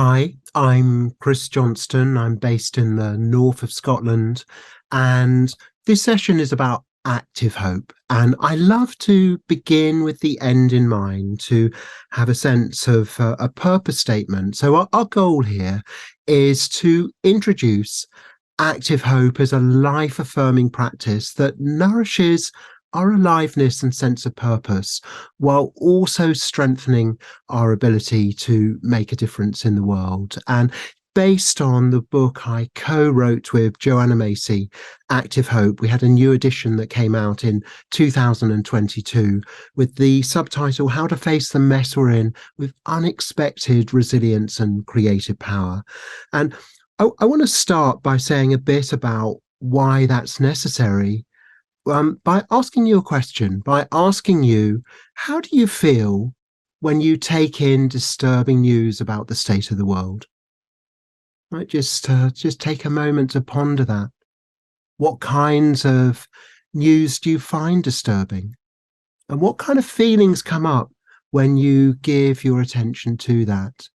Hi, I'm Chris Johnstone. I'm based in the north of Scotland, and this session is about active hope. And I love to begin with the end in mind to have a sense of a purpose statement. So, our goal here is to introduce active hope as a life affirming practice that nourishes our aliveness and sense of purpose while also strengthening our ability to make a difference in the world. And based on the book I co-wrote with Joanna Macy, Active Hope, we had a new edition that came out in 2022 with the subtitle How to Face the Mess We're In with Unexpected Resilience and Creative Power. And I want to start by saying a bit about why that's necessary, by asking you a question, by asking you, how do you feel when you take in disturbing news about the state of the world? Right, just take a moment to ponder that. What kinds of news do you find disturbing? And what kind of feelings come up when you give your attention to that?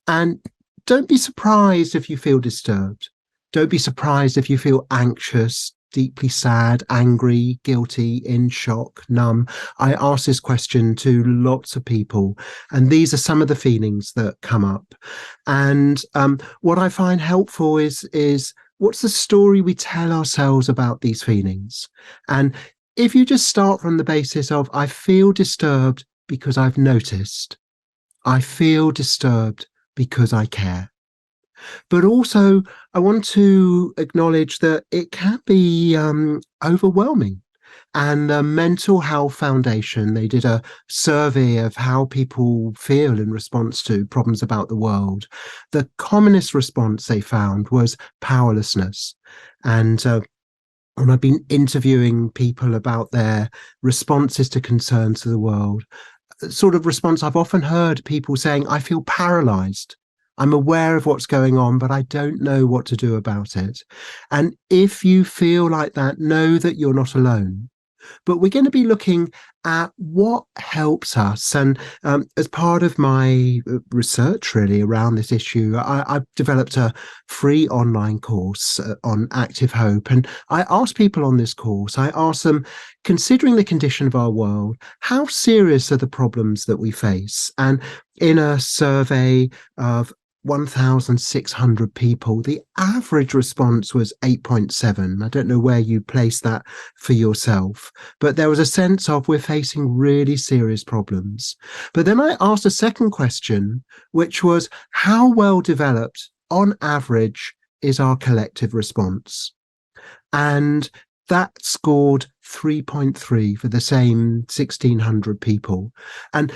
And don't be surprised if you feel disturbed. Don't be surprised if you feel anxious, deeply sad, angry, guilty, in shock, numb. I ask this question to lots of people, and these are some of the feelings that come up. And what I find helpful is what's the story we tell ourselves about these feelings? And if you just start from the basis of, I feel disturbed because I've noticed, I feel disturbed because I care. But also, I want to acknowledge that it can be overwhelming. And the Mental Health Foundation, they did a survey of how people feel in response to problems about the world. The commonest response they found was powerlessness. And when I've been interviewing people about their responses to concerns of the world, sort of response I've often heard people saying, I feel paralyzed. I'm aware of what's going on, but I don't know what to do about it. And if you feel like that, know that you're not alone. But we're going to be looking at what helps us. And as part of my research, really, around this issue, I've developed a free online course on active hope. And I ask people on this course, I ask them, considering the condition of our world, how serious are the problems that we face? And in a survey of 1,600 people, the average response was 8.7. I don't know where you place that for yourself, but there was a sense of we're facing really serious problems. But then I asked a second question, which was how well developed, on average, is our collective response? And that scored 3.3 for the same 1,600 people. And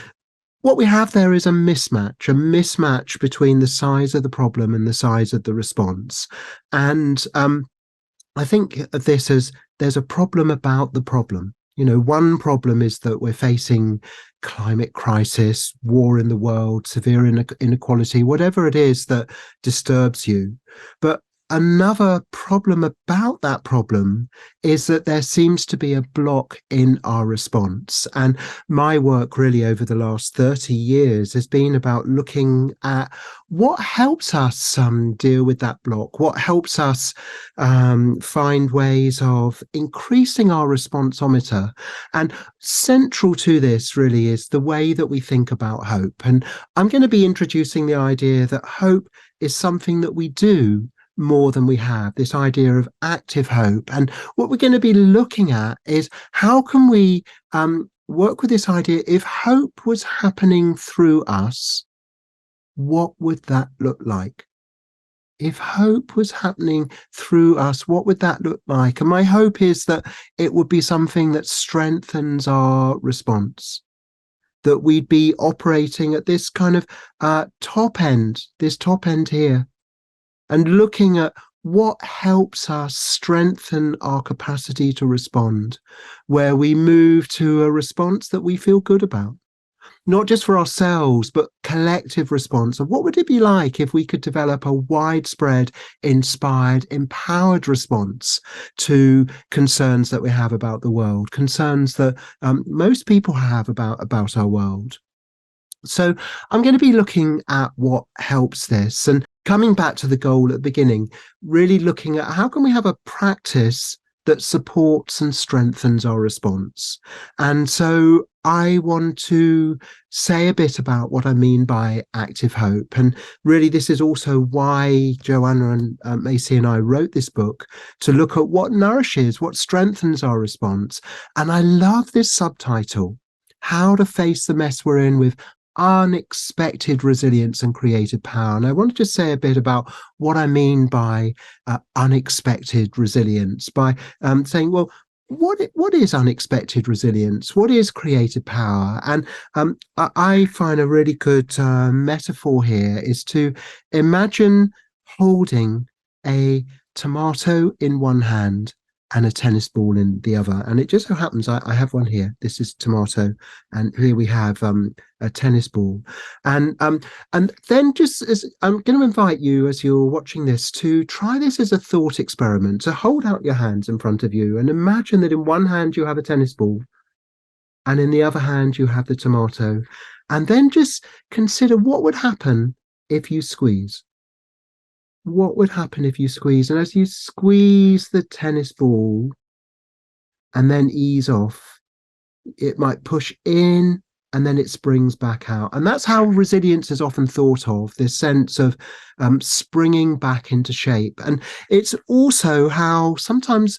what we have there is a mismatch between the size of the problem and the size of the response. And I think of this as there's a problem about the problem. You know, one problem is that we're facing climate crisis, war in the world, severe inequality, whatever it is that disturbs you. But another problem about that problem is that there seems to be a block in our response. And my work really over the last 30 years has been about looking at what helps us deal with that block, what helps us find ways of increasing our responsometer. And central to this really is the way that we think about hope. And I'm going to be introducing the idea that hope is something that we do more than we have, this idea of active hope. And what we're going to be looking at is how can we work with this idea, if hope was happening through us, what would that look like? If hope was happening through us, what would that look like? And my hope is that it would be something that strengthens our response, that we'd be operating at this kind of this top end here, and looking at what helps us strengthen our capacity to respond, where we move to a response that we feel good about, not just for ourselves, but collective response. And what would it be like if we could develop a widespread, inspired, empowered response to concerns that we have about the world, concerns that most people have about our world? So I'm going to be looking at what helps this and coming back to the goal at the beginning, really looking at how can we have a practice that supports and strengthens our response. And so I want to say a bit about what I mean by active hope. And really, this is also why Joanna and Macy and I wrote this book, to look at what nourishes, what strengthens our response. And I love this subtitle, How to Face the Mess We're In with Unexpected Resilience and Creative Power. And I want to just say a bit about what I mean by unexpected resilience, by saying, well, what is unexpected resilience? What is creative power? And I find a really good metaphor here is to imagine holding a tomato in one hand and a tennis ball in the other. And it just so happens I have one here. This is tomato, and here we have a tennis ball. And then just as I'm going to invite you as you're watching this to try this as a thought experiment, to hold out your hands in front of you and imagine that in one hand you have a tennis ball and in the other hand you have the tomato. And then just consider what would happen if you squeeze. What would happen if you squeeze? And as you squeeze the tennis ball and then ease off, it might push in and then it springs back out. And that's how resilience is often thought of, this sense of springing back into shape. And it's also how sometimes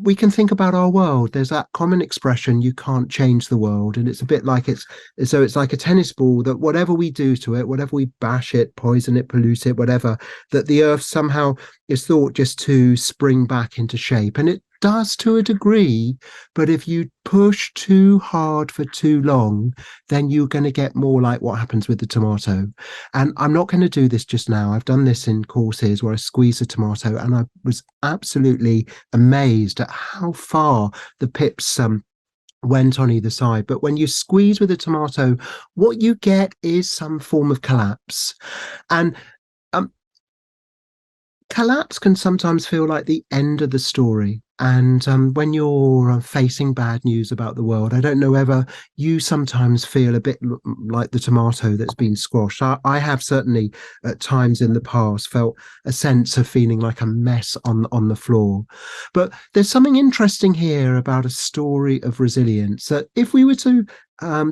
we can think about our world. There's that common expression, you can't change the world. And it's a bit like it's like a tennis ball, that whatever we do to it, whatever we bash it, poison it, pollute it, whatever, that the earth somehow is thought just to spring back into shape. And it does to a degree, but if you push too hard for too long, then you're going to get more like what happens with the tomato. And I'm not going to do this just now. I've done this in courses where I squeeze a tomato, and I was absolutely amazed at how far the pips went on either side. But when you squeeze with a tomato, what you get is some form of collapse. And um, collapse can sometimes feel like the end of the story. And when you're facing bad news about the world, I don't know whether you sometimes feel a bit like the tomato that's been squashed. I have certainly at times in the past felt a sense of feeling like a mess on the floor. But there's something interesting here about a story of resilience, that if we were to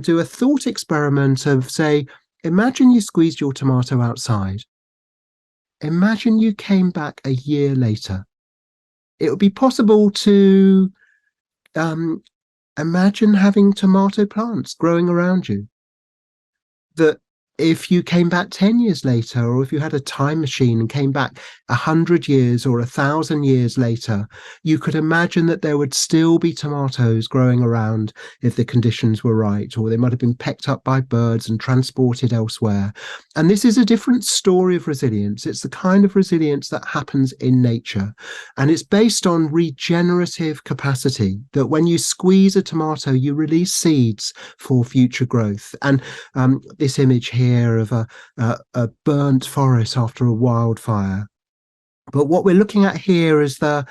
do a thought experiment of, say, imagine you squeezed your tomato outside. Imagine you came back a year later. It would be possible to um, imagine having tomato plants growing around you, that if you came back 10 years later, or if you had a time machine and came back 100 years or 1,000 years later, you could imagine that there would still be tomatoes growing around if the conditions were right, or they might have been pecked up by birds and transported elsewhere. And this is a different story of resilience. It's the kind of resilience that happens in nature. And it's based on regenerative capacity, that when you squeeze a tomato, you release seeds for future growth. And this image here of a burnt forest after a wildfire. But what we're looking at here is the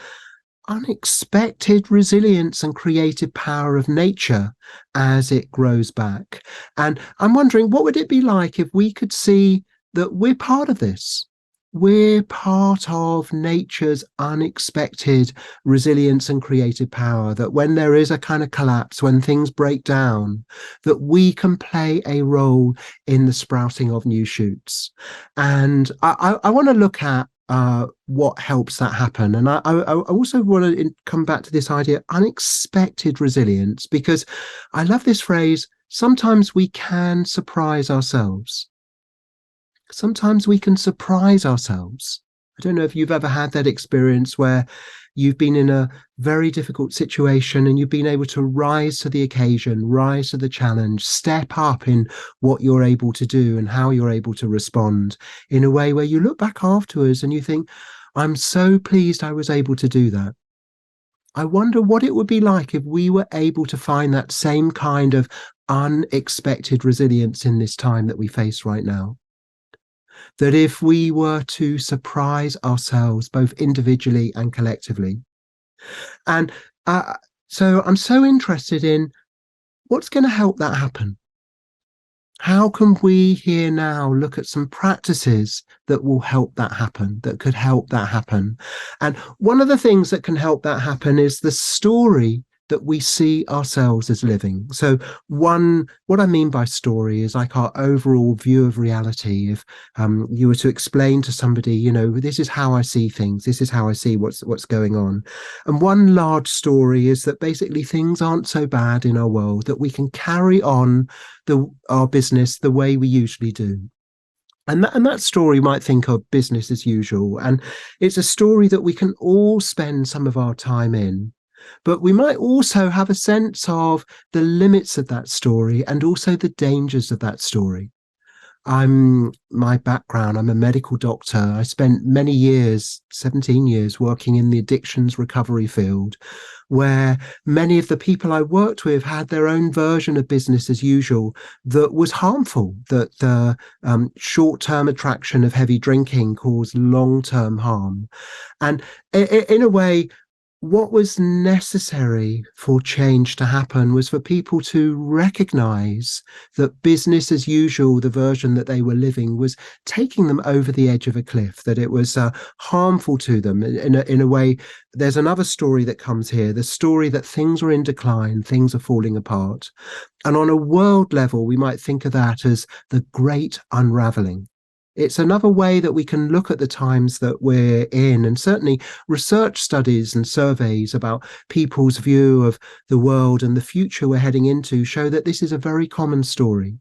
unexpected resilience and creative power of nature as it grows back. And I'm wondering, what would it be like if we could see that we're part of this? We're part of nature's unexpected resilience and creative power, that when there is a kind of collapse, when things break down, that we can play a role in the sprouting of new shoots. And I want to look at what helps that happen. And I also want to come back to this idea, unexpected resilience, because I love this phrase, sometimes we can surprise ourselves. Sometimes we can surprise ourselves. I don't know if you've ever had that experience where you've been in a very difficult situation and you've been able to rise to the occasion, rise to the challenge, step up in what you're able to do and how you're able to respond in a way where you look back afterwards and you think, I'm so pleased I was able to do that. I wonder what it would be like if we were able to find that same kind of unexpected resilience in this time that we face right now. That if we were to surprise ourselves both individually and collectively. And so I'm so interested in what's going to help that happen. How can we here now look at some practices that will help that happen, that could help that happen? And one of the things that can help that happen is the story that we see ourselves as living. So what I mean by story is like our overall view of reality. If you were to explain to somebody, this is how I see things, this is how I see what's going on. And one large story is that basically things aren't so bad in our world, that we can carry on our business the way we usually do. And that story might think of business as usual. And it's a story that we can all spend some of our time in. But we might also have a sense of the limits of that story and also the dangers of that story. My background, I'm a medical doctor. I spent many years, 17 years, working in the addictions recovery field, where many of the people I worked with had their own version of business as usual that was harmful, that the short-term attraction of heavy drinking caused long-term harm. And in a way, what was necessary for change to happen was for people to recognize that business as usual, the version that they were living, was taking them over the edge of a cliff, that it was harmful to them in a way. There's another story that comes here, the story that things are in decline, things are falling apart. And on a world level, we might think of that as the great unraveling. It's another way that we can look at the times that we're in. And certainly research studies and surveys about people's view of the world and the future we're heading into show that this is a very common story.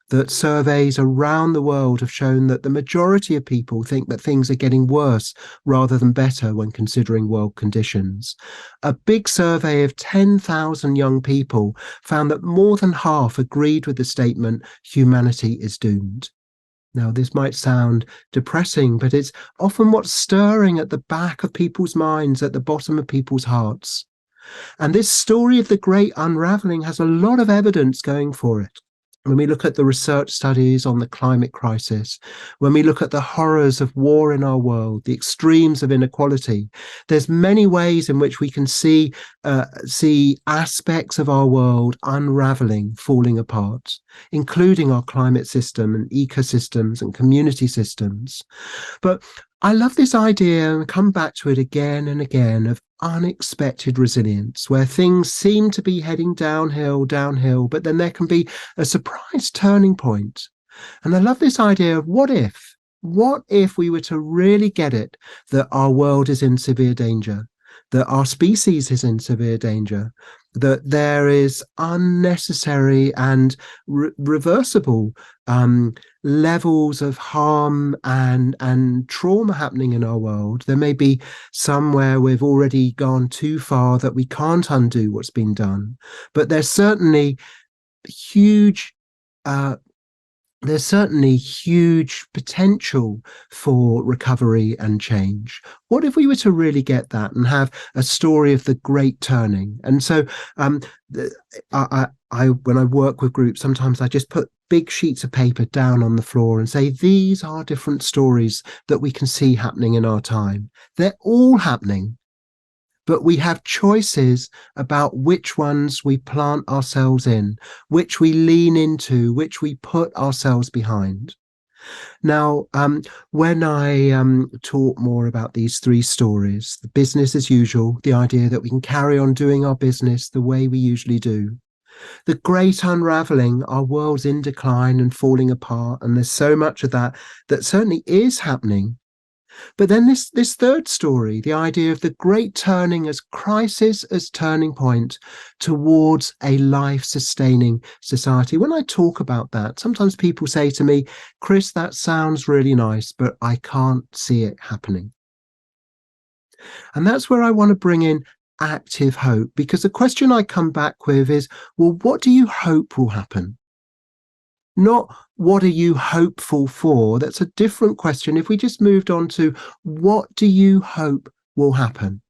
That surveys around the world have shown that the majority of people think that things are getting worse rather than better when considering world conditions. A big survey of 10,000 young people found that more than half agreed with the statement, humanity is doomed. Now, this might sound depressing, but it's often what's stirring at the back of people's minds, at the bottom of people's hearts. And this story of the great unraveling has a lot of evidence going for it. When we look at the research studies on the climate crisis, when we look at the horrors of war in our world, the extremes of inequality, there's many ways in which we can see aspects of our world unraveling, falling apart, including our climate system and ecosystems and community systems. But I love this idea, and come back to it again and again, of unexpected resilience, where things seem to be heading downhill, but then there can be a surprise turning point. And I love this idea of what if? What if we were to really get it that our world is in severe danger, that our species is in severe danger, that there is unnecessary and reversible levels of harm and trauma happening in our world. There may be somewhere we've already gone too far that we can't undo what's been done, but huge uh, there's certainly huge potential for recovery and change. What if we were to really get that and have a story of the great turning? And so um, when I work with groups, sometimes I just put big sheets of paper down on the floor and say, these are different stories that we can see happening in our time. They're all happening, but we have choices about which ones we plant ourselves in, which we lean into, which we put ourselves behind. Now, when I talk more about these three stories, the business as usual, the idea that we can carry on doing our business the way we usually do, the great unraveling, our world's in decline and falling apart, and there's so much of that that certainly is happening. But then this third story, the idea of the great turning as crisis as turning point towards a life-sustaining society. When I talk about that, sometimes people say to me, Chris, that sounds really nice, but I can't see it happening. And that's where I want to bring in active hope, because the question I come back with is, well, what do you hope will happen? Not what are you hopeful for? That's a different question. If we just moved on to what do you hope will happen?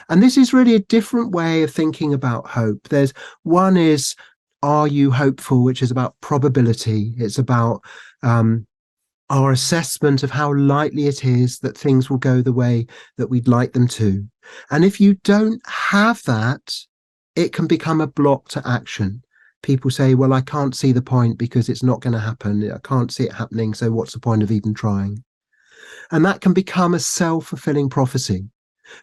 And this is really a different way of thinking about hope. There's one is, are you hopeful, which is about probability. It's about our assessment of how likely it is that things will go the way that we'd like them to. And if you don't have that, it can become a block to action. people say, well, I can't see the point because it's not going to happen. I can't see it happening. So what's the point of even trying? And that can become a self-fulfilling prophecy.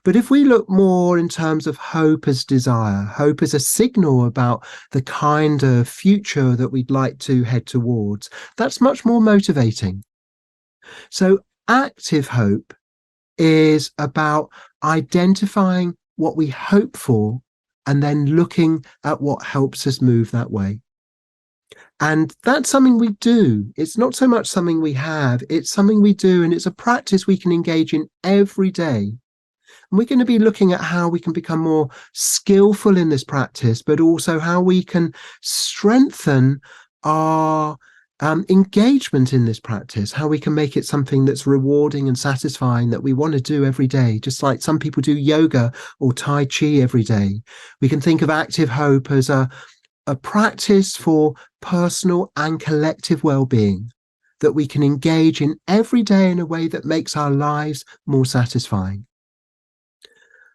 But if we look more in terms of hope as desire, hope as a signal about the kind of future that we'd like to head towards, that's much more motivating. So active hope is about identifying what we hope for and then looking at what helps us move that way. And that's something we do. It's not so much something we have, it's something we do, and it's a practice we can engage in every day. And we're going to be looking at how we can become more skillful in this practice, but also how we can strengthen our engagement in this practice, how we can make it something that's rewarding and satisfying that we want to do every day, just like some people do yoga or Tai Chi every day. We can think of active hope as a practice for personal and collective well-being that we can engage in every day in a way that makes our lives more satisfying.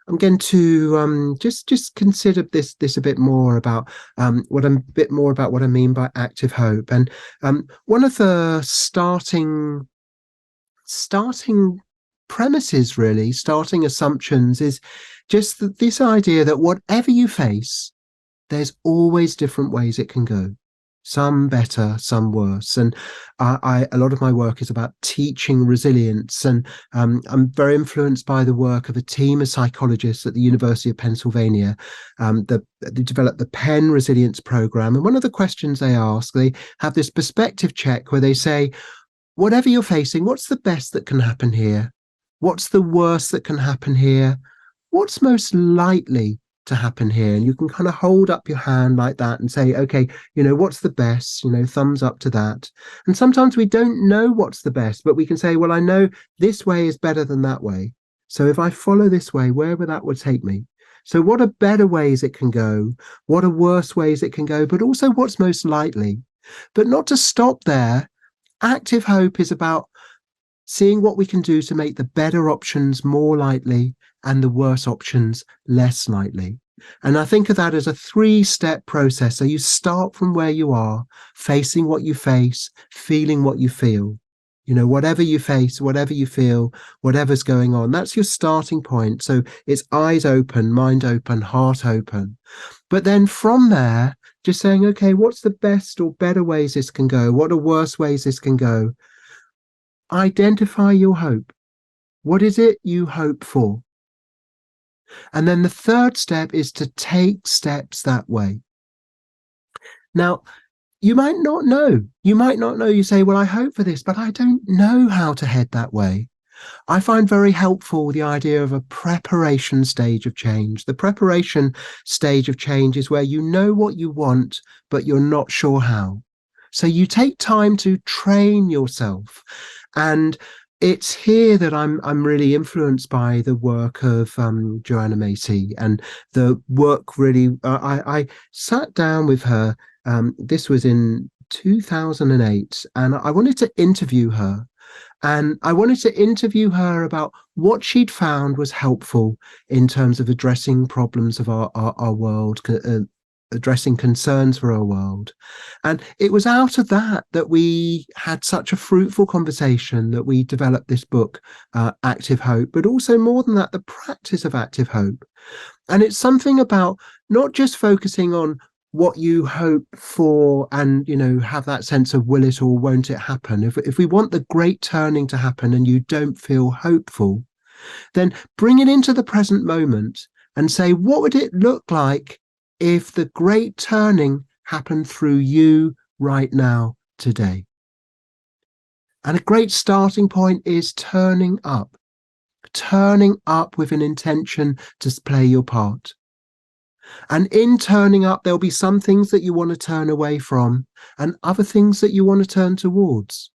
I'm going to just consider this a bit more about what I mean by active hope. And one of the starting premises, really, starting assumptions, is just that this idea that whatever you face, there's always different ways it can go. Some better, some worse. And a lot of my work is about teaching resilience. And I'm very influenced by the work of a team of psychologists at the University of Pennsylvania. They developed the Penn Resilience Program. And one of the questions they ask, they have this perspective check where they say, whatever you're facing, what's the best that can happen here? What's the worst that can happen here? What's most likely to happen here? And you can kind of hold up your hand like that and say, okay, what's the best? Thumbs up to that. And sometimes we don't know what's the best, but we can say, well, I know this way is better than that way. So if I follow this way, wherever that would take me. So what are better ways it can go? What are worse ways it can go? But also what's most likely? But not to stop there. Active hope is about seeing what we can do to make the better options more likely and the worse options less likely. And I think of that as a 3-step process. So you start from where you are, facing what you face, feeling what you feel. Whatever you face, whatever you feel, whatever's going on, that's your starting point. So it's eyes open, mind open, heart open. But then from there, just saying, okay, what's the best or better ways this can go? What are worse ways this can go? Identify your hope. What is it you hope for? And then the third step is to take steps that way. Now, you might not know. You say, well, I hope for this, but I don't know how to head that way. I find very helpful the idea of a preparation stage of change. The preparation stage of change is where you know what you want, but you're not sure how. So you take time to train yourself. And it's here that I'm really influenced by the work of Joanna Macy, and the work really. I sat down with her. This was in 2008, and I wanted to interview her. And I wanted to interview her about what she'd found was helpful in terms of addressing problems of our world, addressing concerns for our world. And it was out of that we had such a fruitful conversation that we developed this book, Active Hope, but also more than that, the practice of active hope. And it's something about not just focusing on what you hope for and have that sense of will it or won't it happen. If we want the great turning to happen and you don't feel hopeful, then bring it into the present moment and say, what would it look like if the great turning happened through you right now, today? And a great starting point is turning up with an intention to play your part. And in turning up, there'll be some things that you want to turn away from and other things that you want to turn towards.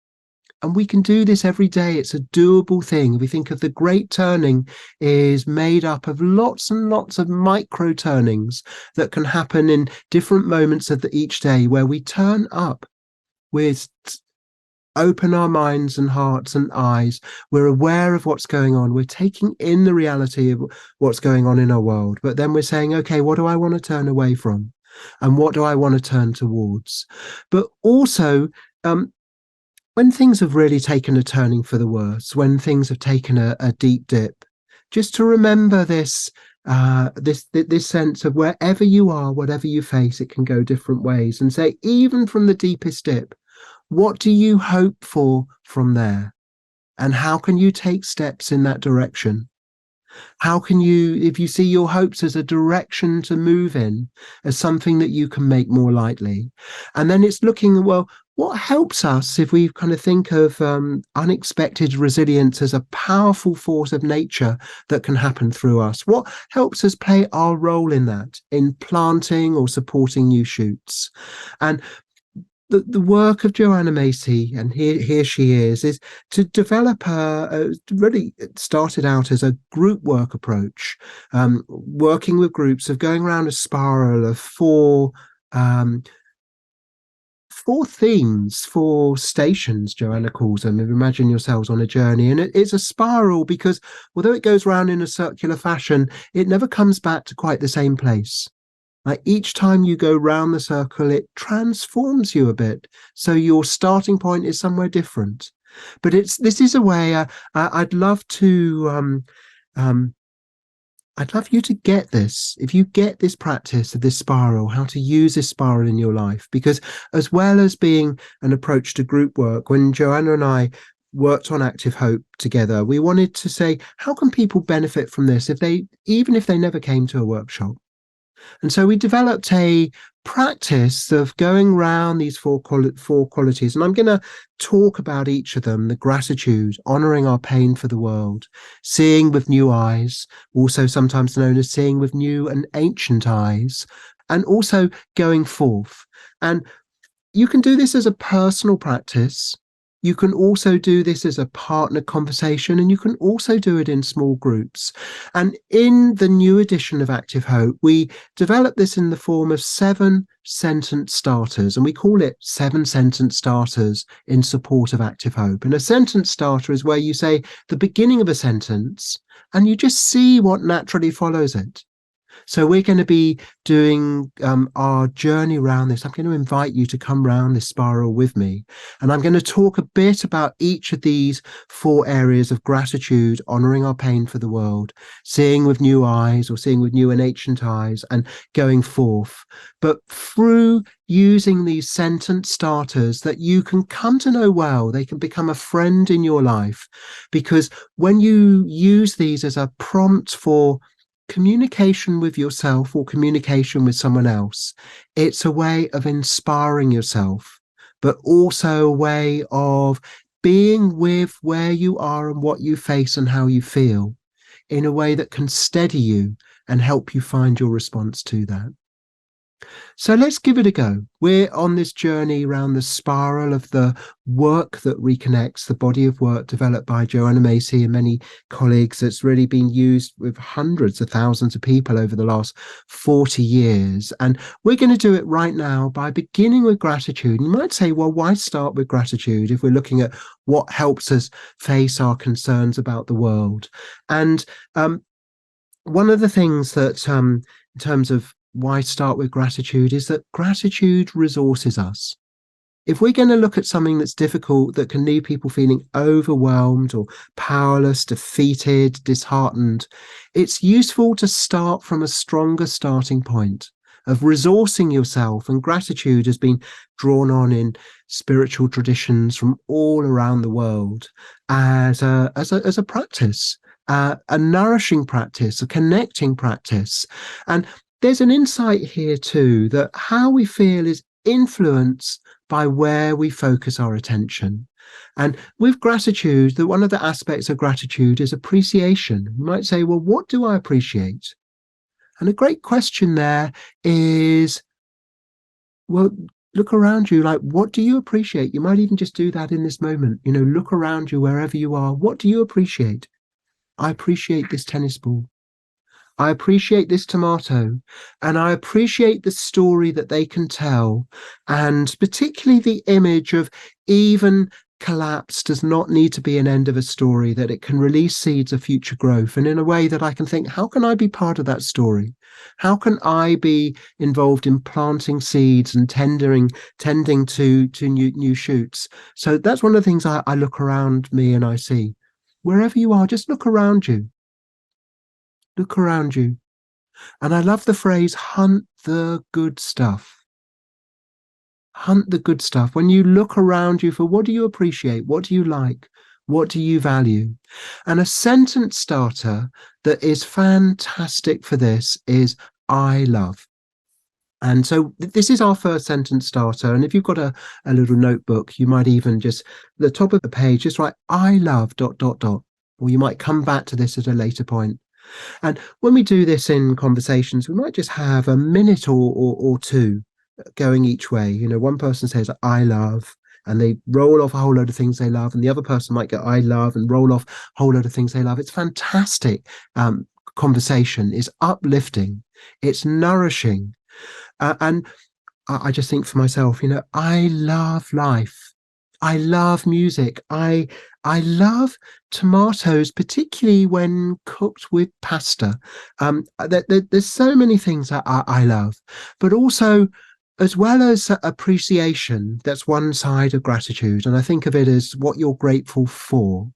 And we can do this every day. It's a doable thing. We think of the great turning is made up of lots and lots of micro turnings that can happen in different moments of each day, where we turn up with open our minds and hearts and eyes. We're aware of what's going on. We're taking in the reality of what's going on in our world. But then we're saying, okay, what do I want to turn away from? And what do I want to turn towards? But also, um, when things have really taken a turning for the worse, when things have taken a deep dip, just to remember this sense of wherever you are, whatever you face, it can go different ways, and say, even from the deepest dip, what do you hope for from there? And how can you take steps in that direction? How can you, if you see your hopes as a direction to move in, as something that you can make more lightly? And then it's looking, well, what helps us if we kind of think of unexpected resilience as a powerful force of nature that can happen through us? What helps us play our role in that, in planting or supporting new shoots? And the work of Joanna Macy, and here she is to develop really it started out as a group work approach, working with groups of going around a spiral of um, four themes, four stations, Joanna calls them. Imagine yourselves on a journey. And it's a spiral because although it goes round in a circular fashion, it never comes back to quite the same place. Like each time you go round the circle, it transforms you a bit. So your starting point is somewhere different. But this is a way I'd love to um, I'd love you to get this. If you get this practice of this spiral, how to use this spiral in your life, because as well as being an approach to group work, when Joanna and I worked on Active Hope together, we wanted to say, how can people benefit from this even if they never came to a workshop? And so we developed a practice of going around these four qualities. And I'm going to talk about each of them: the gratitude, honoring our pain for the world, seeing with new eyes, also sometimes known as seeing with new and ancient eyes, and also going forth. And you can do this as a personal practice. You can also do this as a partner conversation, and you can also do it in small groups. And in the new edition of Active Hope, we develop this in the form of 7-sentence starters, and we call it 7-sentence starters in support of Active Hope. And a sentence starter is where you say the beginning of a sentence and you just see what naturally follows it. So we're going to be doing our journey around this. I'm going to invite you to come round this spiral with me. And I'm going to talk a bit about each of these four areas of gratitude, honoring our pain for the world, seeing with new eyes or seeing with new and ancient eyes, and going forth. But through using these sentence starters that you can come to know well, they can become a friend in your life. Because when you use these as a prompt for communication with yourself or communication with someone else, it's a way of inspiring yourself, but also a way of being with where you are and what you face and how you feel in a way that can steady you and help you find your response to that. So let's give it a go. We're on this journey around the spiral of the work that reconnects, the body of work developed by Joanna Macy and many colleagues that's really been used with hundreds of thousands of people over the last 40 years. And we're going to do it right now by beginning with gratitude. You might say, well, why start with gratitude if we're looking at what helps us face our concerns about the world? And one of the things that, in terms of why start with gratitude, is that gratitude resources us. If we're going to look at something that's difficult, that can leave people feeling overwhelmed or powerless, defeated, disheartened, it's useful to start from a stronger starting point of resourcing yourself. And gratitude has been drawn on in spiritual traditions from all around the world as a practice, a nourishing practice, a connecting practice. And there's an insight here too, that how we feel is influenced by where we focus our attention. And with gratitude, one of the aspects of gratitude is appreciation. You might say, well, what do I appreciate? And a great question there is, well, look around you. Like, what do you appreciate? You might even just do that in this moment. Look around you wherever you are. What do you appreciate? I appreciate this tennis ball. I appreciate this tomato, and I appreciate the story that they can tell, and particularly the image of even collapse does not need to be an end of a story, that it can release seeds of future growth. And in a way that I can think, how can I be part of that story? How can I be involved in planting seeds and tending to new shoots? So that's one of the things I look around me and I see. Wherever you are, just look around you. Look around you. And I love the phrase, hunt the good stuff. Hunt the good stuff. When you look around you for what do you appreciate? What do you like? What do you value? And a sentence starter that is fantastic for this is I love. And so this is our first sentence starter. And if you've got a little notebook, you might even just the top of the page, just write I love dot dot dot. Or you might come back to this at a later point. And when we do this in conversations, we might just have a minute or two going each way. You know, one person says, I love, and they roll off a whole load of things they love. And the other person might go, I love, and roll off a whole load of things they love. It's fantastic. Conversation is uplifting. It's nourishing. And I just think for myself, you know, I love life. I love music. I love tomatoes, particularly when cooked with pasta. There's so many things that I love, but also as well as appreciation, that's one side of gratitude. And I think of it as what you're grateful for.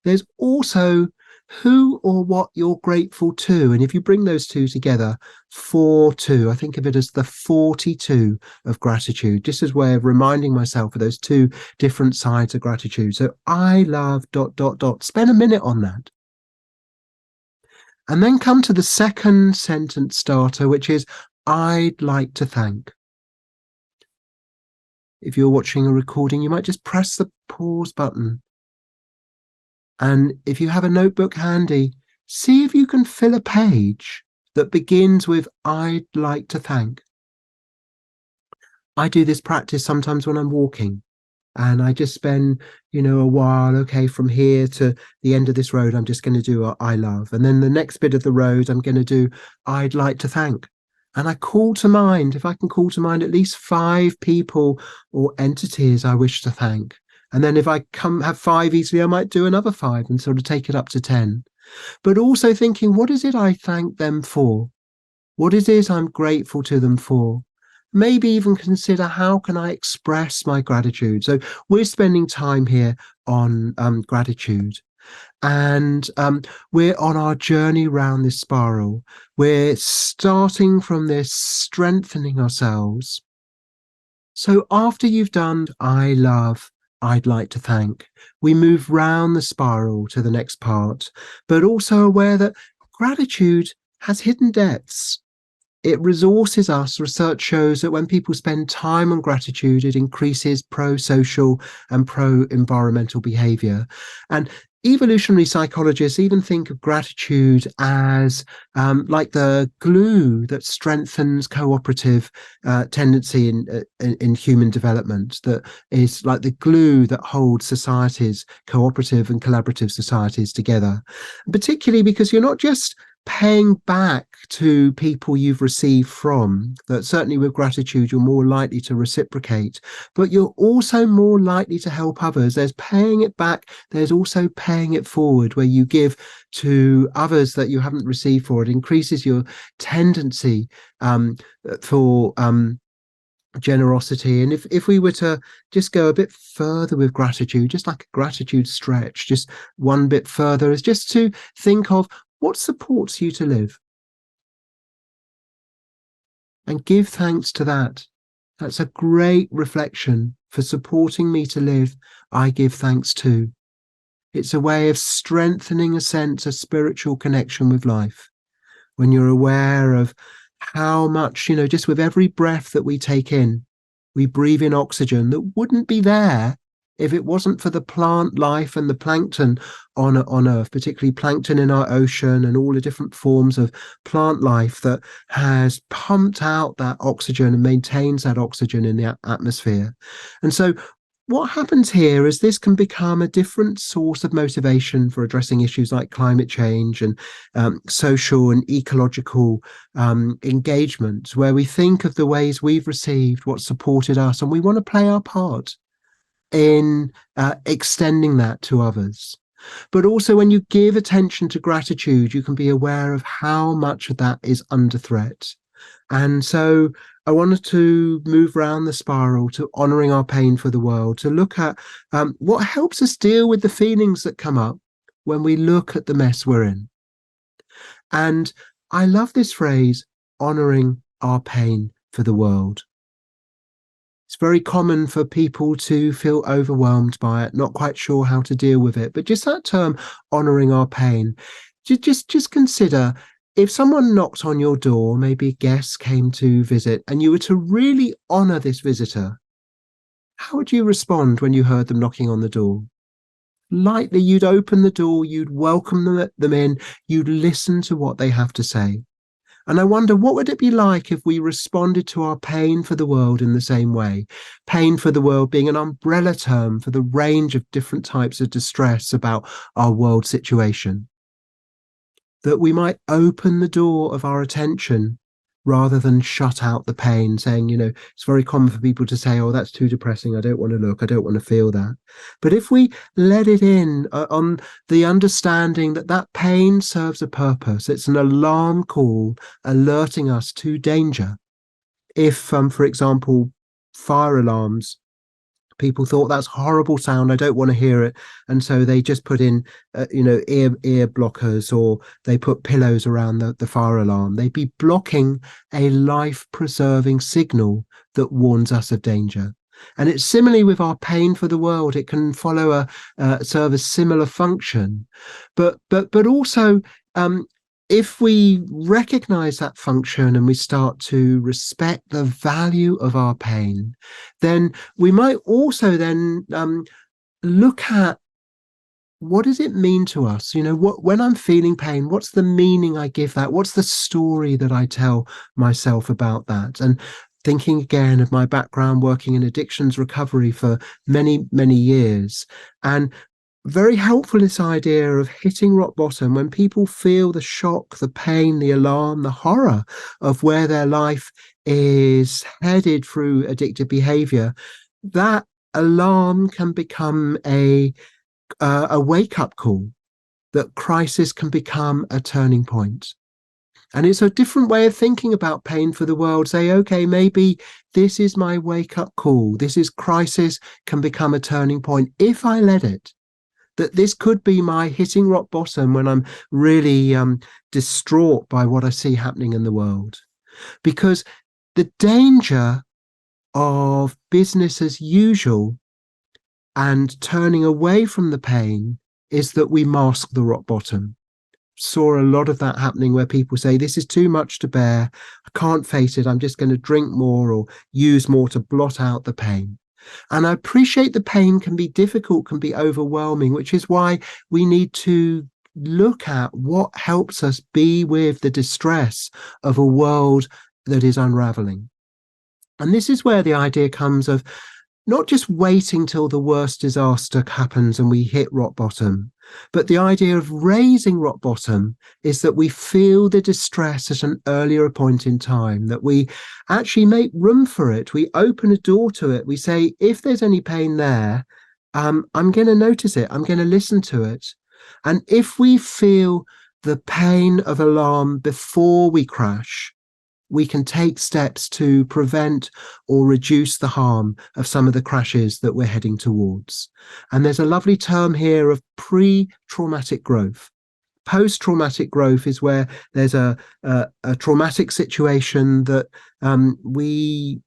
There's also who or what you're grateful to. And if you bring those two together, for two, I think of it as the 42 of gratitude, just as a way of reminding myself of those two different sides of gratitude. So I love dot, dot, dot. Spend a minute on that. And then come to the second sentence starter, which is I'd like to thank. If you're watching a recording, you might just press the pause button. And if you have a notebook handy, see if you can fill a page that begins with I'd like to thank. I do this practice sometimes when I'm walking, and I just spend, you know, a while, okay, from here to the end of this road, I'm just going to do a I love. And then the next bit of the road, I'm going to do I'd like to thank. And I call to mind, if I can call to mind at least 5 people or entities I wish to thank. And then if I have 5 easily, I might do another 5 and sort of take it up to 10. But also thinking, what is it I thank them for? What is it I'm grateful to them for? Maybe even consider how can I express my gratitude. So we're spending time here on gratitude. And we're on our journey around this spiral. We're starting from this strengthening ourselves. So after you've done I love, I'd like to thank, we move round the spiral to the next part, but also aware that gratitude has hidden depths. It resources us. Research shows that when people spend time on gratitude, it increases pro-social and pro-environmental behavior. And evolutionary psychologists even think of gratitude as like the glue that strengthens cooperative tendency in human development, that is like the glue that holds societies, cooperative and collaborative societies together, particularly because you're not just paying back to people you've received from, that certainly with gratitude you're more likely to reciprocate, but you're also more likely to help others. There's paying it back, there's also paying it forward, where you give to others that you haven't received for. It increases your tendency for generosity. And if we were to just go a bit further with gratitude, just like a gratitude stretch, just one bit further, is just to think of what supports you to live and give thanks to that. That's a great reflection. For supporting me to live, I give thanks too. It's a way of strengthening a sense of spiritual connection with life. When you're aware of how much, you know, just with every breath that we take in, we breathe in oxygen that wouldn't be there if it wasn't for the plant life and the plankton on Earth, particularly plankton in our ocean and all the different forms of plant life that has pumped out that oxygen and maintains that oxygen in the atmosphere. And so what happens here is this can become a different source of motivation for addressing issues like climate change and social and ecological engagement, where we think of the ways we've received what supported us and we want to play our part. in extending that to others. But also, when you give attention to gratitude, you can be aware of how much of that is under threat. And so I wanted to move around the spiral to honoring our pain for the world, to look at what helps us deal with the feelings that come up when we look at the mess we're in. And I love this phrase, honoring our pain for the world. It's very common for people to feel overwhelmed by it, not quite sure how to deal with it. But just that term, honoring our pain, just consider if someone knocked on your door, maybe guests came to visit, and you were to really honor this visitor, how would you respond when you heard them knocking on the door? Lightly, you'd open the door, you'd welcome them in, you'd listen to what they have to say. And I wonder, what would it be like if we responded to our pain for the world in the same way? Pain for the world being an umbrella term for the range of different types of distress about our world situation. That we might open the door of our attention rather than shut out the pain, saying, it's very common for people to say, oh, that's too depressing. I don't want to look. I don't want to feel that. But if we let it in on the understanding that that pain serves a purpose, it's an alarm call alerting us to danger. If, for example, fire alarms, people thought that's horrible sound, I don't want to hear it, and so they just put in ear blockers, or they put pillows around the fire alarm. They'd be blocking a life preserving signal that warns us of danger. And it's similarly with our pain for the world. It can follow serve a similar function, but also if we recognize that function and we start to respect the value of our pain, then we might also then look at, what does it mean to us? When I'm feeling pain, what's the meaning I give that? What's the story that I tell myself about that? And thinking again of my background working in addictions recovery for many, many years, and very helpful, this idea of hitting rock bottom when people feel the shock, the pain, the alarm, the horror of where their life is headed through addictive behavior. That alarm can become a wake-up call, that crisis can become a turning point. And it's a different way of thinking about pain for the world. Say, okay, maybe this is my wake-up call. This is crisis can become a turning point if I let it. That this could be my hitting rock bottom when I'm really distraught by what I see happening in the world. Because the danger of business as usual and turning away from the pain is that we mask the rock bottom. Saw a lot of that happening where people say, this is too much to bear, I can't face it, I'm just going to drink more or use more to blot out the pain. And I appreciate the pain can be difficult, can be overwhelming, which is why we need to look at what helps us be with the distress of a world that is unraveling. And this is where the idea comes of not just waiting till the worst disaster happens and we hit rock bottom, but the idea of raising rock bottom is that we feel the distress at an earlier point in time, that we actually make room for it. We open a door to it. We say, if there's any pain there, I'm going to notice it. I'm going to listen to it. And if we feel the pain of alarm before we crash, we can take steps to prevent or reduce the harm of some of the crashes that we're heading towards. And there's a lovely term here of pre-traumatic growth. Post-traumatic growth is where there's a traumatic situation that we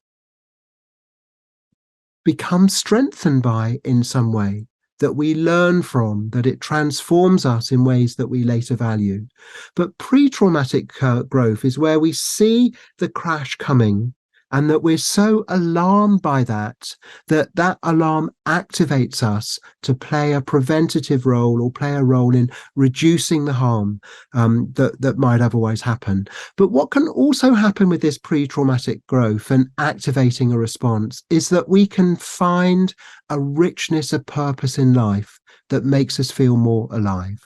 become strengthened by in some way, that we learn from, that it transforms us in ways that we later value. But pre-traumatic growth is where we see the crash coming and that we're so alarmed by that, that alarm activates us to play a preventative role or play a role in reducing the harm that might otherwise happen. But what can also happen with this pre-traumatic growth and activating a response is that we can find a richness of purpose in life that makes us feel more alive.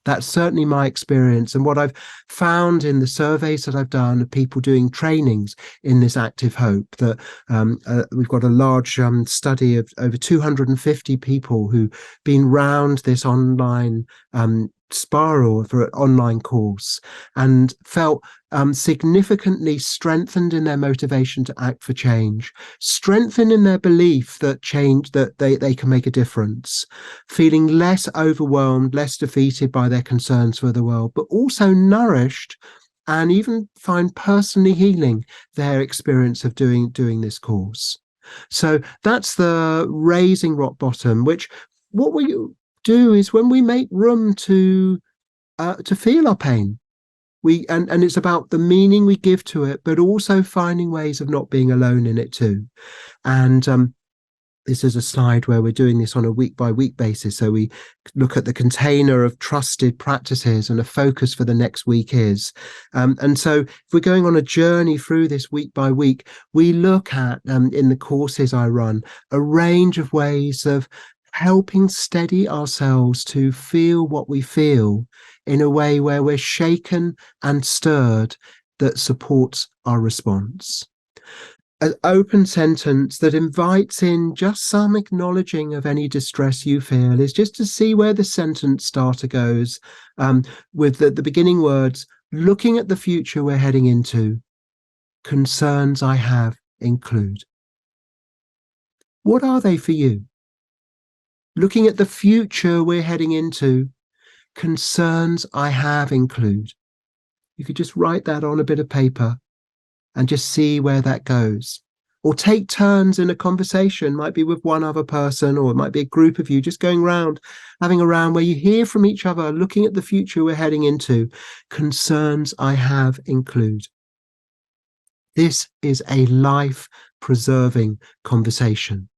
That's certainly my experience. And what I've found in the surveys that I've done of people doing trainings in this active hope, that we've got a large study of over 250 people who've been round this online spiral for an online course and felt significantly strengthened in their motivation to act for change, strengthened in their belief that change, that they can make a difference, feeling less overwhelmed, less defeated by their concerns for the world, but also nourished and even find personally healing their experience of doing this course. So that's the raising rock bottom, which what we do is when we make room to feel our pain, and it's about the meaning we give to it, but also finding ways of not being alone in it too. And this is a slide where we're doing this on a week by week basis. So we look at the container of trusted practices, and a focus for the next week is. And so if we're going on a journey through this week by week, we look at, in the courses I run, a range of ways of helping steady ourselves to feel what we feel in a way where we're shaken and stirred, that supports our response. An open sentence that invites in just some acknowledging of any distress you feel is just to see where the sentence starter goes, with the beginning words, looking at the future we're heading into, concerns I have include. What are they for you? Looking at the future we're heading into, concerns I have include. You could just write that on a bit of paper and just see where that goes. Or take turns in a conversation, might be with one other person, or it might be a group of you just going around, having a round where you hear from each other, looking at the future we're heading into, concerns I have include. This is a life-preserving conversation.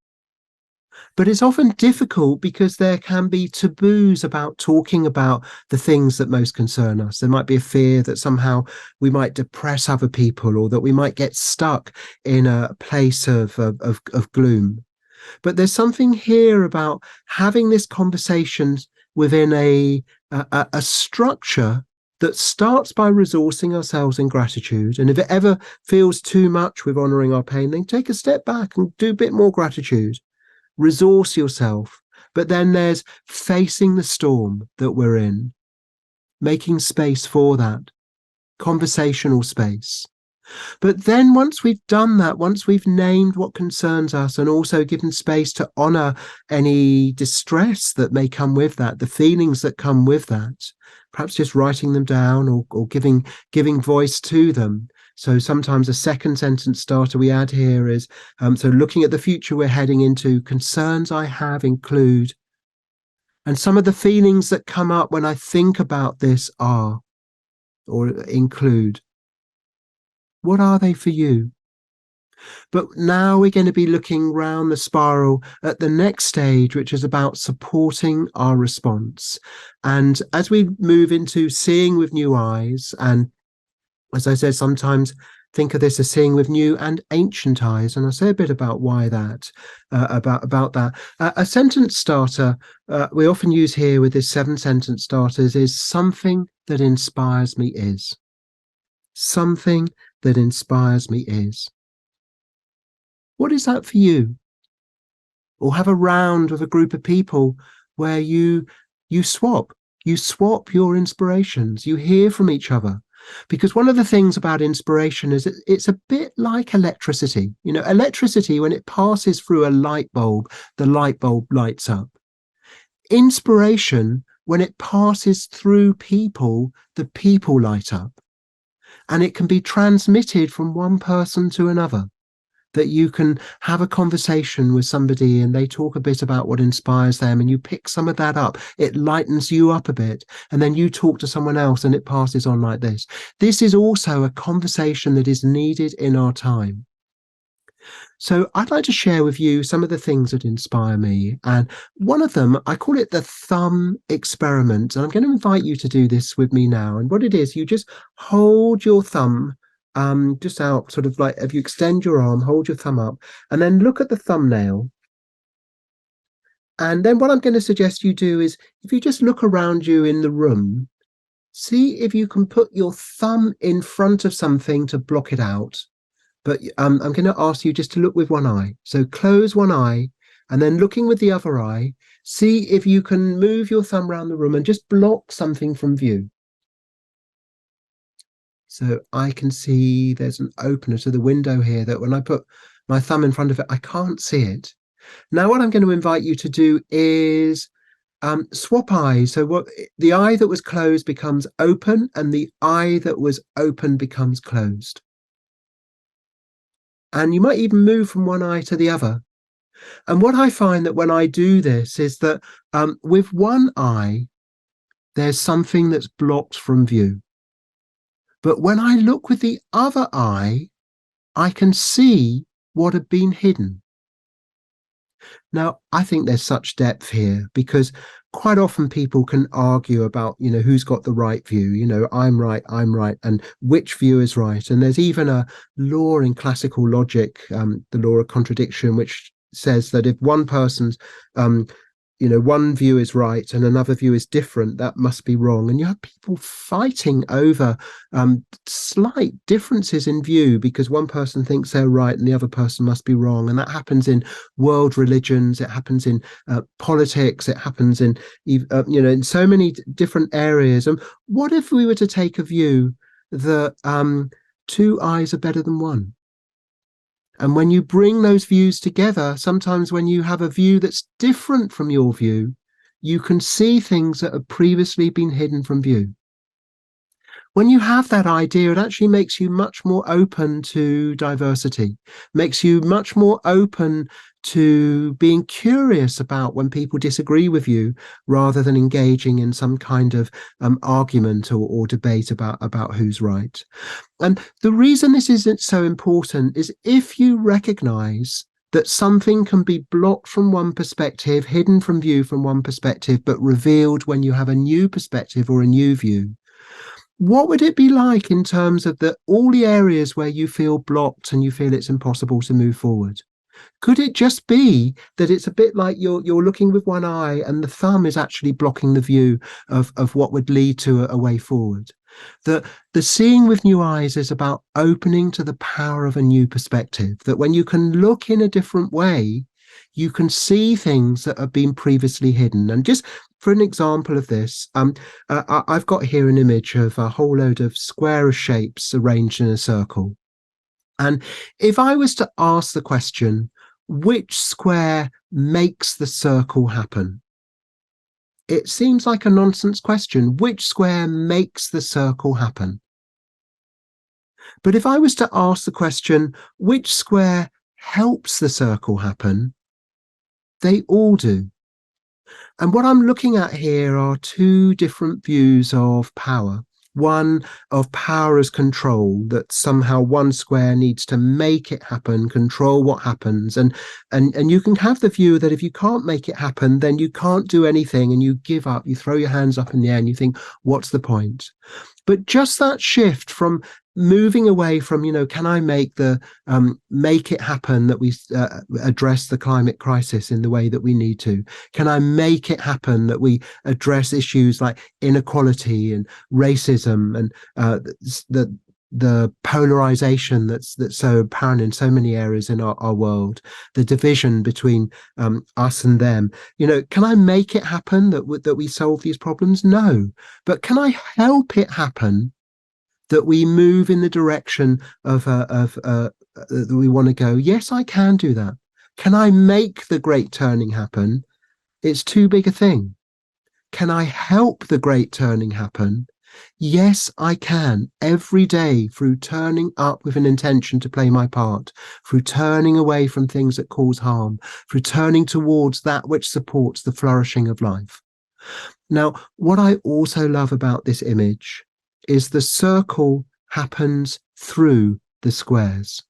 But it's often difficult because there can be taboos about talking about the things that most concern us. There might be a fear that somehow we might depress other people, or that we might get stuck in a place of gloom. But there's something here about having this conversation within a structure that starts by resourcing ourselves in gratitude. And if it ever feels too much with honoring our pain, then take a step back and do a bit more gratitude. Resource yourself. But then there's facing the storm that we're in, making space for that, conversational space. But then once we've done that, once we've named what concerns us, and also given space to honor any distress that may come with that, the feelings that come with that, perhaps just writing them down, or giving voice to them. So sometimes a second sentence starter we add here is, so looking at the future we're heading into, concerns I have include. And some of the feelings that come up when I think about this are, or include. What are they for you? But now we're going to be looking round the spiral at the next stage, which is about supporting our response. And as we move into seeing with new eyes, and as I said, sometimes think of this as seeing with new and ancient eyes, and I'll say a bit about why that, about that. A sentence starter we often use here with this 7 sentence starters is something that inspires me is. Something that inspires me is. What is that for you? Or have a round with a group of people where you swap your inspirations, you hear from each other. Because one of the things about inspiration is it's a bit like electricity. You know, electricity, when it passes through a light bulb, the light bulb lights up. Inspiration, when it passes through people, the people light up. And it can be transmitted from one person to another. That you can have a conversation with somebody and they talk a bit about what inspires them, and you pick some of that up. It lightens you up a bit, and then you talk to someone else and it passes on like this. This is also a conversation that is needed in our time. So I'd like to share with you some of the things that inspire me. And one of them, I call it the thumb experiment. And I'm going to invite you to do this with me now. And what it is, you just hold your thumb just out, sort of like if you extend your arm, hold your thumb up, and then look at the thumbnail. And then what I'm going to suggest you do is, if you just look around you in the room, see if you can put your thumb in front of something to block it out. But I'm going to ask you just to look with one eye. So close one eye, and then looking with the other eye, see if you can move your thumb around the room and just block something from view. So I can see there's an opener to the window here that when I put my thumb in front of it, I can't see it. Now, what I'm going to invite you to do is swap eyes. So what the eye that was closed becomes open, and the eye that was open becomes closed. And you might even move from one eye to the other. And what I find that when I do this is that with one eye, there's something that's blocked from view. But when I look with the other eye, I can see what had been hidden. Now, I think there's such depth here, because quite often people can argue about, who's got the right view, I'm right, and which view is right. And there's even a law in classical logic, the law of contradiction, which says that if one person's one view is right and another view is different, that must be wrong. And you have people fighting over slight differences in view, because one person thinks they're right and the other person must be wrong. And that happens in world religions, it happens in politics, it happens in in so many different areas. And what if we were to take a view that two eyes are better than one? And when you bring those views together, sometimes when you have a view that's different from your view, you can see things that have previously been hidden from view. When you have that idea, it actually makes you much more open to diversity, makes you much more open to being curious about when people disagree with you, rather than engaging in some kind of argument or debate about who's right. And the reason this isn't so important is, if you recognize that something can be blocked from one perspective, hidden from view from one perspective, but revealed when you have a new perspective or a new view, what would it be like in terms of all the areas where you feel blocked and you feel it's impossible to move forward? Could it just be that it's a bit like you're looking with one eye and the thumb is actually blocking the view of what would lead to a way forward? The seeing with new eyes is about opening to the power of a new perspective, that when you can look in a different way, you can see things that have been previously hidden. And just for an example of this, I've got here an image of a whole load of square shapes arranged in a circle. And if I was to ask the question, which square makes the circle happen? It seems like a nonsense question. Which square makes the circle happen? But if I was to ask the question, which square helps the circle happen? They all do. And what I'm looking at here are two different views of power. One of power as control, that somehow one square needs to make it happen, control what happens. And you can have the view that if you can't make it happen, then you can't do anything and you give up, you throw your hands up in the air and you think, what's the point? But just that shift from moving away from, can I make it happen that we address the climate crisis in the way that we need to? Can I make it happen that we address issues like inequality and racism and the polarization that's so apparent in so many areas in our world, the division between us and them? Can I make it happen that we solve these problems? No. But can I help it happen that we move in the direction of that we want to go? Yes, I can do that. Can I make the great turning happen? It's too big a thing. Can I help the great turning happen? Yes, I can. Every day, through turning up with an intention to play my part, through turning away from things that cause harm, through turning towards that which supports the flourishing of life. Now, what I also love about this image is the circle happens through the squares.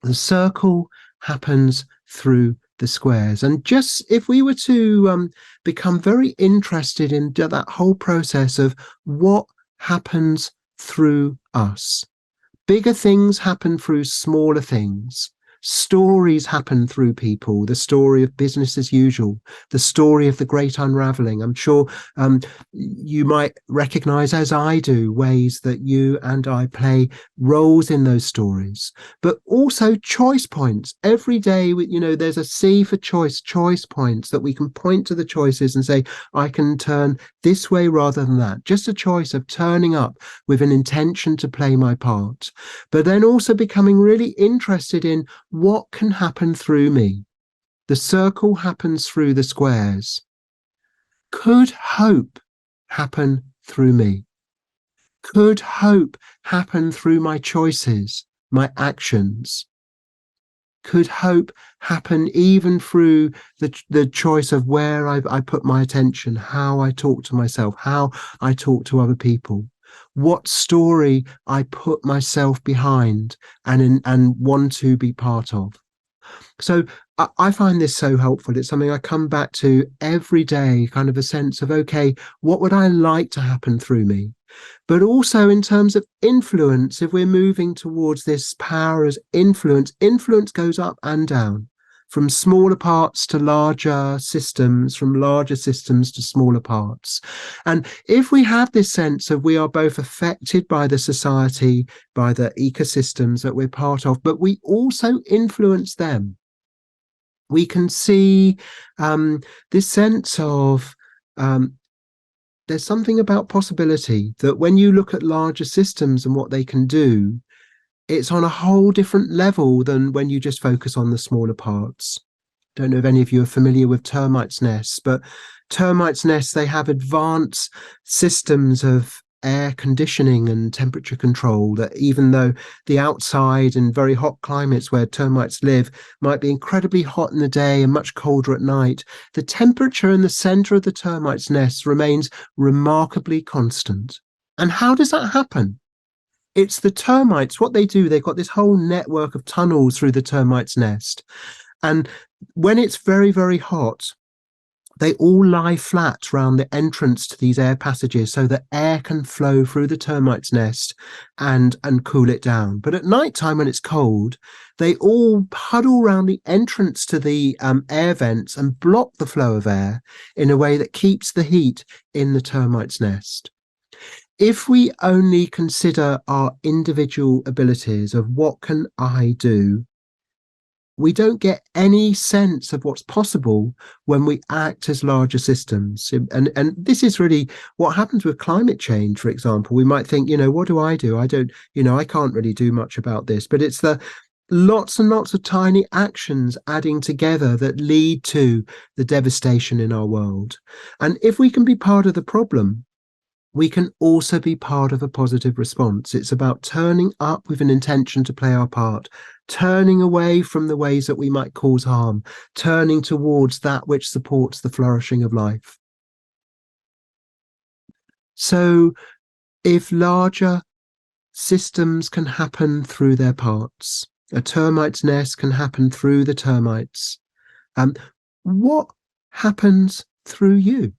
The circle happens through the squares. And just if we were to become very interested in that whole process of what happens through us, bigger things happen through smaller things. Stories happen through people, the story of business as usual, the story of the great unraveling. I'm sure you might recognize, as I do, ways that you and I play roles in those stories, but also choice points. Every day, there's a C for choice points that we can point to the choices and say, I can turn this way rather than that. Just a choice of turning up with an intention to play my part, but then also becoming really interested in what can happen through me. The circle happens through the squares. Could hope happen through me? Could hope happen through my choices, my actions? Could hope happen even through the choice of where I put my attention, how I talk to myself, how I talk to other people, what story I put myself behind and want to be part of? So I find this so helpful. It's something I come back to every day, kind of a sense of, okay, what would I like to happen through me? But also in terms of influence, if we're moving towards this power as influence, influence goes up and down, from smaller parts to larger systems, from larger systems to smaller parts. And if we have this sense of we are both affected by the society, by the ecosystems that we're part of, but we also influence them, we can see this sense of there's something about possibility, that when you look at larger systems and what they can do, it's on a whole different level than when you just focus on the smaller parts. Don't know if any of you are familiar with termites' nests, but termites' nests, they have advanced systems of air conditioning and temperature control, that even though the outside and very hot climates where termites live might be incredibly hot in the day and much colder at night, the temperature in the center of the termites' nest remains remarkably constant. And how does that happen? It's the termites, what they do, they've got this whole network of tunnels through the termites' nest. And when it's very, very hot, they all lie flat round the entrance to these air passages so that air can flow through the termite's nest and cool it down. But at night time, when it's cold, they all huddle around the entrance to the air vents and block the flow of air in a way that keeps the heat in the termite's nest. If we only consider our individual abilities of what can I do, we don't get any sense of what's possible when we act as larger systems. And this is really what happens with climate change, for example. We might think, what do? I don't, I can't really do much about this. But it's the lots and lots of tiny actions adding together that lead to the devastation in our world. And if we can be part of the problem, we can also be part of a positive response. It's about turning up with an intention to play our part, turning away from the ways that we might cause harm, turning towards that which supports the flourishing of life. So if larger systems can happen through their parts, a termite's nest can happen through the termites, what happens through you?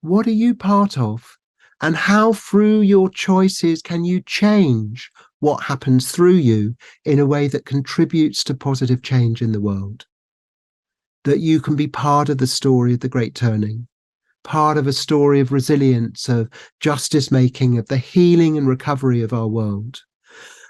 What are you part of? And how through your choices can you change what happens through you in a way that contributes to positive change in the world? That you can be part of the story of the great turning, part of a story of resilience, of justice making, of the healing and recovery of our world.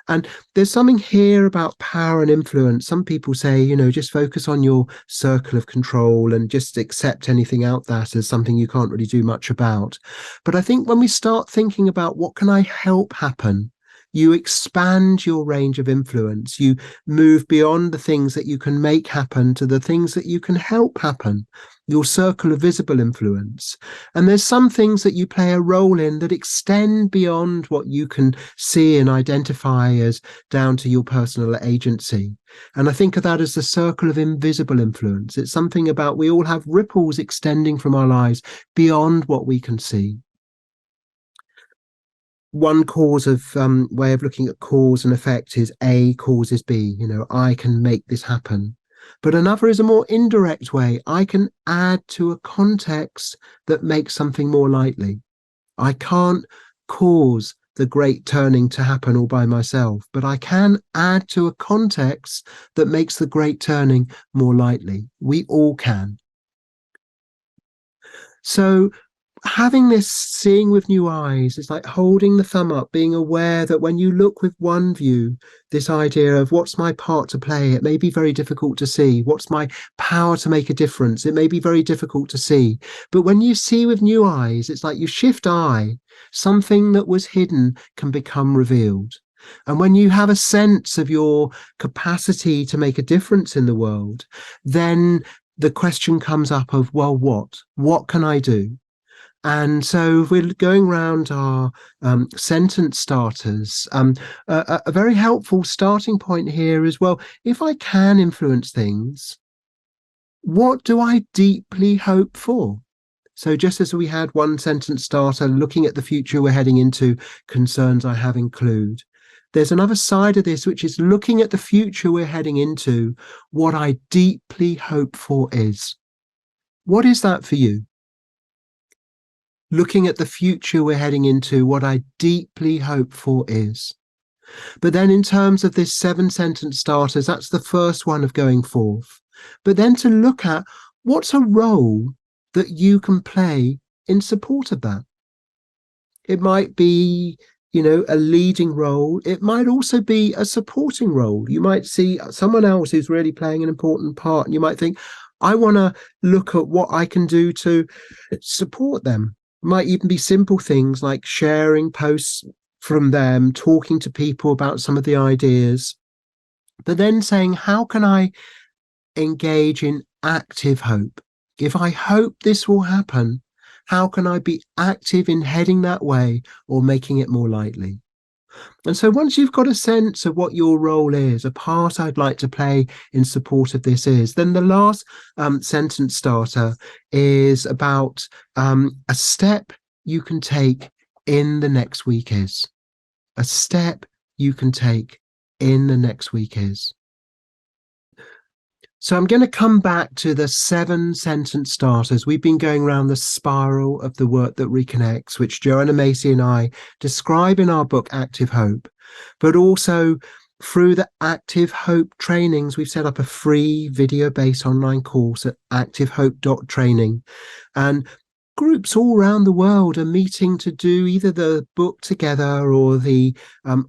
And there's something here about power and influence. Some people say, just focus on your circle of control and just accept anything out that as something you can't really do much about. But I think when we start thinking about what can I help happen, you expand your range of influence. You move beyond the things that you can make happen to the things that you can help happen, your circle of visible influence. And there's some things that you play a role in that extend beyond what you can see and identify as down to your personal agency. And I think of that as the circle of invisible influence. It's something about we all have ripples extending from our lives beyond what we can see. One cause of way of looking at cause and effect is A causes B. I can make this happen. But another is a more indirect way. I can add to a context that makes something more likely. I can't cause the great turning to happen all by myself, but I can add to a context that makes the great turning more likely. We all can. So having this seeing with new eyes is like holding the thumb up, being aware that when you look with one view, this idea of what's my part to play, it may be very difficult to see. What's my power to make a difference? It may be very difficult to see. But when you see with new eyes, it's like you shift eye, something that was hidden can become revealed. And when you have a sense of your capacity to make a difference in the world, then the question comes up of, well, what can I do? And so if we're going around our sentence starters, a very helpful starting point here is, well, if I can influence things, what do I deeply hope for? So just as we had one sentence starter, looking at the future we're heading into, concerns I have include. There's another side of this, which is looking at the future we're heading into, what I deeply hope for is. What is that for you? Looking at the future we're heading into, what I deeply hope for is. But then in terms of this 7-sentence starters, that's the first one of going forth. But then to look at what's a role that you can play in support of that. It might be, a leading role. It might also be a supporting role. You might see someone else who's really playing an important part, and you might think, I want to look at what I can do to support them. It might even be simple things like sharing posts from them, talking to people about some of the ideas, but then saying, how can I engage in active hope? If I hope this will happen, how can I be active in heading that way or making it more likely? And so once you've got a sense of what your role is, a part I'd like to play in support of this is, then the last sentence starter is about a step you can take in the next week is. A step you can take in the next week is. So I'm going to come back to the 7-sentence starters. We've been going around the spiral of the work that reconnects, which Joanna Macy and I describe in our book, Active Hope, but also through the Active Hope trainings. We've set up a free video-based online course at activehope.training. And groups all around the world are meeting to do either the book together or the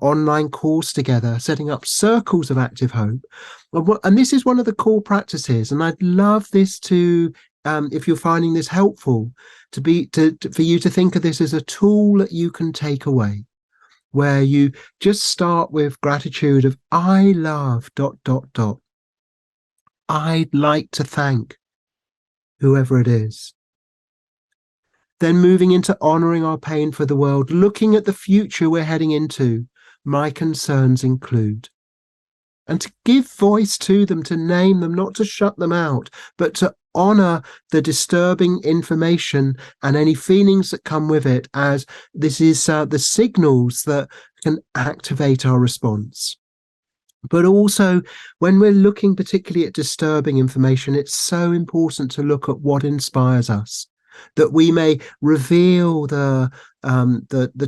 online course together, setting up circles of active hope. And this is one of the core practices. And I'd love this to, if you're finding this helpful, for you to think of this as a tool that you can take away, where you just start with gratitude of, I love ... I'd like to thank whoever it is. Then moving into honoring our pain for the world, looking at the future we're heading into, my concerns include. And to give voice to them, to name them, not to shut them out, but to honor the disturbing information and any feelings that come with it, as this is the signals that can activate our response. But also, when we're looking particularly at disturbing information, it's so important to look at what inspires us, that we may reveal the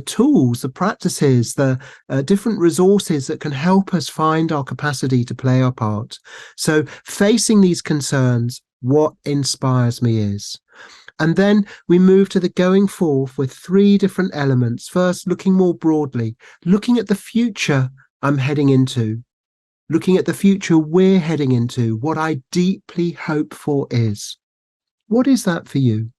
tools, the practices, the different resources that can help us find our capacity to play our part. So facing these concerns, what inspires me is. And then we move to the going forth with 3 different elements. First, looking more broadly, looking at the future I'm heading into, looking at the future we're heading into, what I deeply hope for is. What is that for you?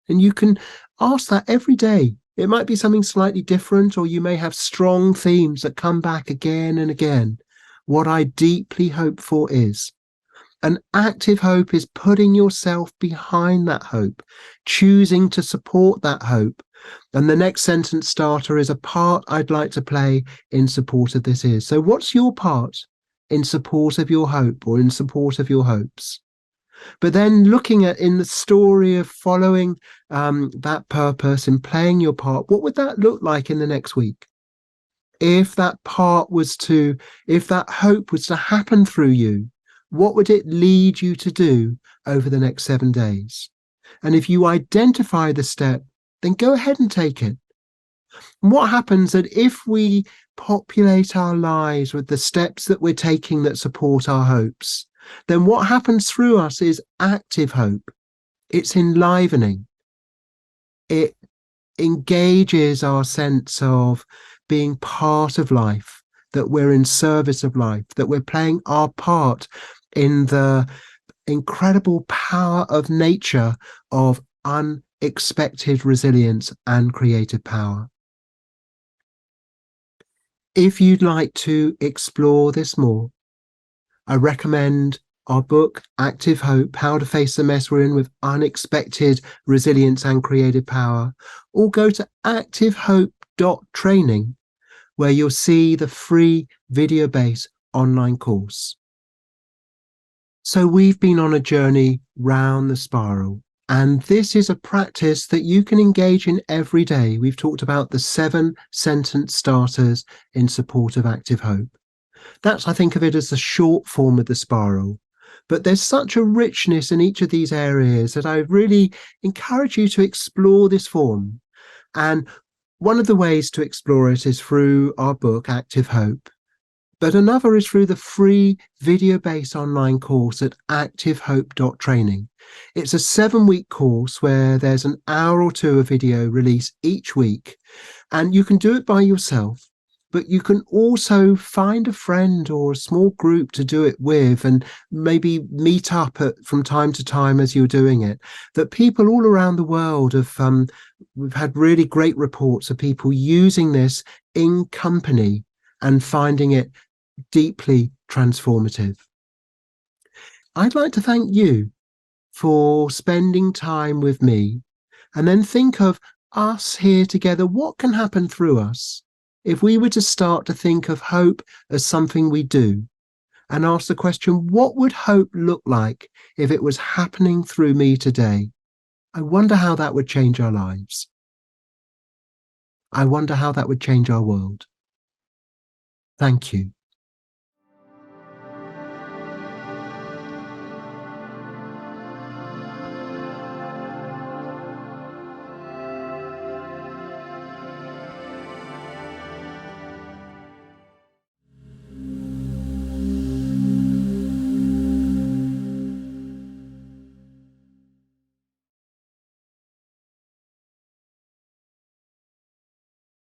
And you can ask that every day. It might be something slightly different, or you may have strong themes that come back again and again. What I deeply hope for is. An active hope is putting yourself behind that hope, choosing to support that hope. And the next sentence starter is a part I'd like to play in support of this is. So what's your part in support of your hope or in support of your hopes? But then looking at in the story of following that purpose and playing your part, what would that look like in the next week? If that hope was to happen through you, what would it lead you to do over the next 7 days? And if you identify the step, then go ahead and take it. And what happens that if we populate our lives with the steps that we're taking that support our hopes, then what happens through us is active hope. It's enlivening. It engages our sense of being part of life, that we're in service of life, that we're playing our part in the incredible power of nature of unexpected resilience and creative power. If you'd like to explore this more, I recommend our book, Active Hope, How to Face the Mess We're In with Unexpected Resilience and Creative Power, or go to activehope.training, where you'll see the free video-based online course. So we've been on a journey round the spiral, and this is a practice that you can engage in every day. We've talked about the 7 sentence starters in support of active hope. That's, I think of it as the short form of the spiral. But there's such a richness in each of these areas that I really encourage you to explore this form. And one of the ways to explore it is through our book, Active Hope. But another is through the free video-based online course at activehope.training. It's a 7-week course where there's an hour or 2 of video released each week, and you can do it by yourself, but you can also find a friend or a small group to do it with, and maybe meet up from time to time as you're doing it. That people all around the world have, we've had really great reports of people using this in company and finding it deeply transformative. I'd like to thank you for spending time with me, and then think of us here together. What can happen through us if we were to start to think of hope as something we do, and ask the question, what would hope look like if it was happening through me today? I wonder how that would change our lives. I wonder how that would change our world. Thank you.